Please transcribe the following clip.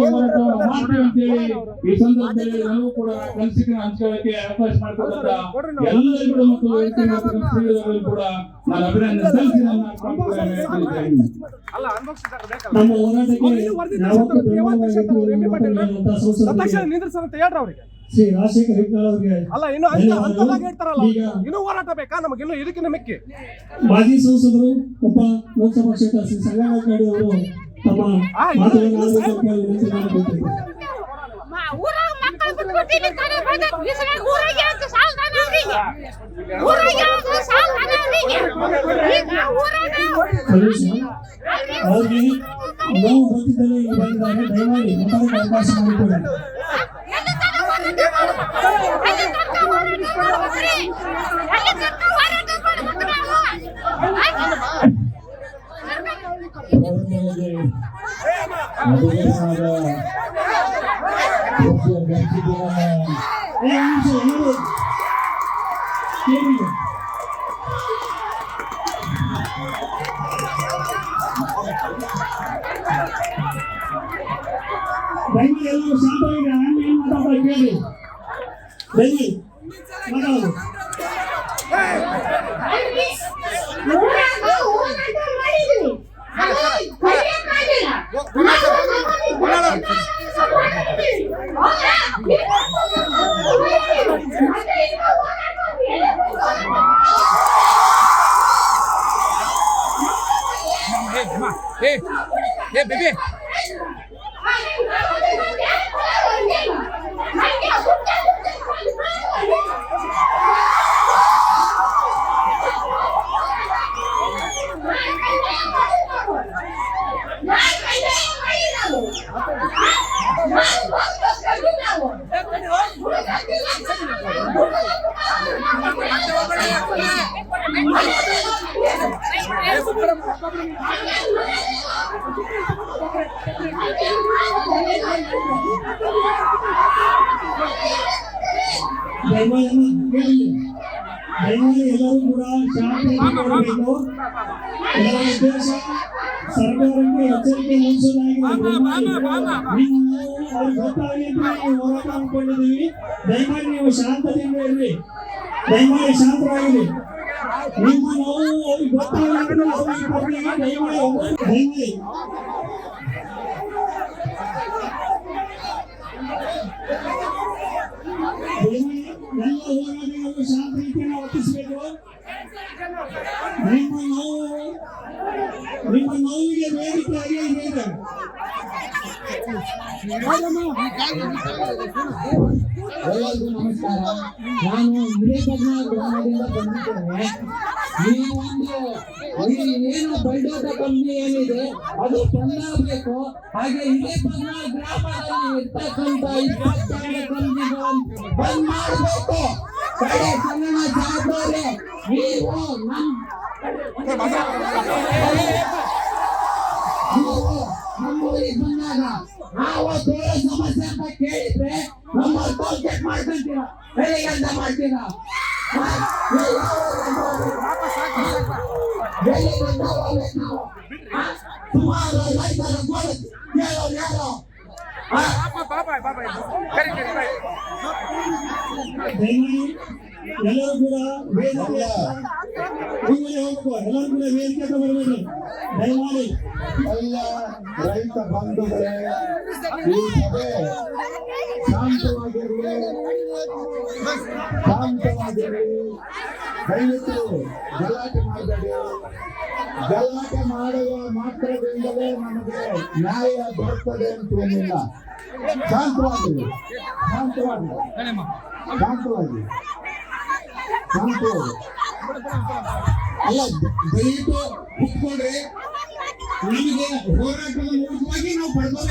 ಹೋರಾಟವನ್ನು ಮಾಡ್ತೀವಿ ಅಂತೇಳಿ ಈ ಸಂದರ್ಭದಲ್ಲಿ ನಾವು ಕೂಡ ಕನಸಿನ ಹಂಚಿಕೊಳ್ಳಕ್ಕೆ ಅವಕಾಶ ಮಾಡಿಕೊಟ್ಟಂತ ಎಲ್ಲರಿಗೂ ಮತ್ತು ಕೂಡ ನಾನು ಅಭಿನಂದನೆ ಸಲ್ಲಿಸಿ ನಮ್ಮ ಹೋರಾಟಕ್ಕೆ ಶ್ರೀ ರಾಜಶೇಖರ್ ಹಿಟ್ನಾಳ್ ಅವರಿಗೆ ಅಲ್ಲ ಇನ್ನು ಅಂತವಾಗಿ ಹೇಳ್ತಾರಲ್ಲ ಇನ್ನು ಹೋರಾಟ ಬೇಕಾ ನಮಗೆ ಇನ್ನು ಇದಕ್ಕಿಂತ ಮಿಕ್ಕಿ ಮಾಜಿ ಸಂಸದರು ಒಬ್ಬ ಲೋಕಸಭಾ ಕ್ಷೇತ್ರ ಶ್ರೀ ಸಂಗಣ್ಣ ಕಾಡಿ ಅವರು ತಮ್ಮ ಮಾತುಗಳನ್ನು ವಿನಂತಿ ಮಾಡಿಕೊಟ್ಟಿದ್ದಾರೆ. ಅವ್ರಿಗೆ ನೋವು ಗೊತ್ತಿದ್ದಲ್ಲಿ ಬಂದಿದ್ದಾರೆ, ದಯಮಾಡಿ ಮಾತಾಡಕ್ಕೆ ಅವಕಾಶ ಮಾಡಿಕೊಡಿ. ದಯಮಾಡಿ ಎಲ್ಲರೂ ಶಾಂತವಾಗಿ ನಾನು ಏನು ಮಾತಾಡ್ತಾ ಕೇಳಿ. ದಯಮಾಡಿ ಮಾತಾಡೋದು ಬೇಬಿ ದಯಮಾಡಿ ಎಲ್ಲರೂ ಕೂಡ ಶಾಂತಿಯನ್ನು ಎಲ್ಲರ ಉದ್ದೇಶ ಸರ್ಕಾರಕ್ಕೆ ಎಚ್ಚರಿಕೆ ಮೂಡಿಸೋದಾಗಿದೆ. ಗೊತ್ತಾಗಲಿ ಅಂತ ನಾವು ಹೋರಾಟ ಅಂದ್ಕೊಂಡಿದ್ದೀವಿ. ದಯಮಾಡಿ ನೀವು ಶಾಂತತೆಯಿಂದ ಇರಲಿ, ದಯಮಾಡಿ ಶಾಂತರಾಗಿರಿ. ನಿಮ್ಮ ನೋವು ಅವ್ರಿಗೆ ಗೊತ್ತಾಗಲಿ ದಯಮಾಡಿ ಎಲ್ಲ ಹೋರಾಟಗಳು ಶಾಂತ ರೀತಿಯನ್ನು ವರ್ತಿಸಬೇಕು. ನಿಮ್ಮ ನೋವಿಗೆ ವೇದಿಕೆಯಾಗಿ ಇದೆ. ಎಲ್ಲರಿಗೂ ನಮಸ್ಕಾರ. ನಾನು ಹಿರೇಪಟ್ನ ಗ್ರಾಮದಿಂದ ಬಂದಿದ್ದೇನೆ. ಏನು ಬೈಡೋಟ ಕಂಪನಿ ಏನಿದೆ ಅದು ಬಂದಾಗಬೇಕು. ಹಾಗೆ ಹಿರೇಪಟ್ನ ಗ್ರಾಮದಲ್ಲಿ ಇರ್ತಕ್ಕಂಥ 22 ಕಂಪನಿಗಳನ್ನು ಬಂದ್ ಮಾಡಬೇಕು. ಕಡೆ ಸಂಗಣ ಜವಾಬ್ದಾರಿ ನೀವು ನಮ್ಮೂರಿಗೆ ಬಂದಾಗ ನಾವು ಬೇರೆ ಸಮಸ್ಯೆ ಅಂತ ಕೇಳಿದ್ರೆ ನಮ್ಮ ಟೋಲ್ಗೇಟ್ ಮಾಡ್ಕೊಂತೀರಾ, ಬೆಳಿಗ್ಗೆ ಮಾಡ್ತೀರಾ. ಸುಮಾರು ರೈತರ ಕೇಳೋರು ಯಾರು ಎಲ್ಲರೂ ಕೂಡ ವೇದಿಕೆ ಹೋಗ್ಬೇಕು. ಎಲ್ಲರೂ ಕೂಡ ವೇದಿಕೆ ಬರಬೇಕು. ದಯಮಾಡಿ ಎಲ್ಲ ರೈತ ಬಂಧುಗಳೇ ಈ ಸಭೆ ಶಾಂತವಾಗಿರಲಿ, ದಯವಿಟ್ಟು ಗಲಾಟೆ ಮಾಡಬೇಡಿ. ಗಲಾಟೆ ಮಾಡುವ ಮಾತ್ರದಿಂದಲೇ ನಮಗೆ ನ್ಯಾಯ ಬರುತ್ತದೆ ಅಂತೇನಿಲ್ಲ. ಶಾಂತವಾಗಿ ಅಲ್ಲ, ದಯವಿಟ್ಟು ಕುತ್ಕೊಳ್ರಿ. ನಮಗೆ ಹೋರಾಟದ ಮೂಲಕವಾಗಿ ನಾವು ಪಡ್ಕೋಬೇಕು.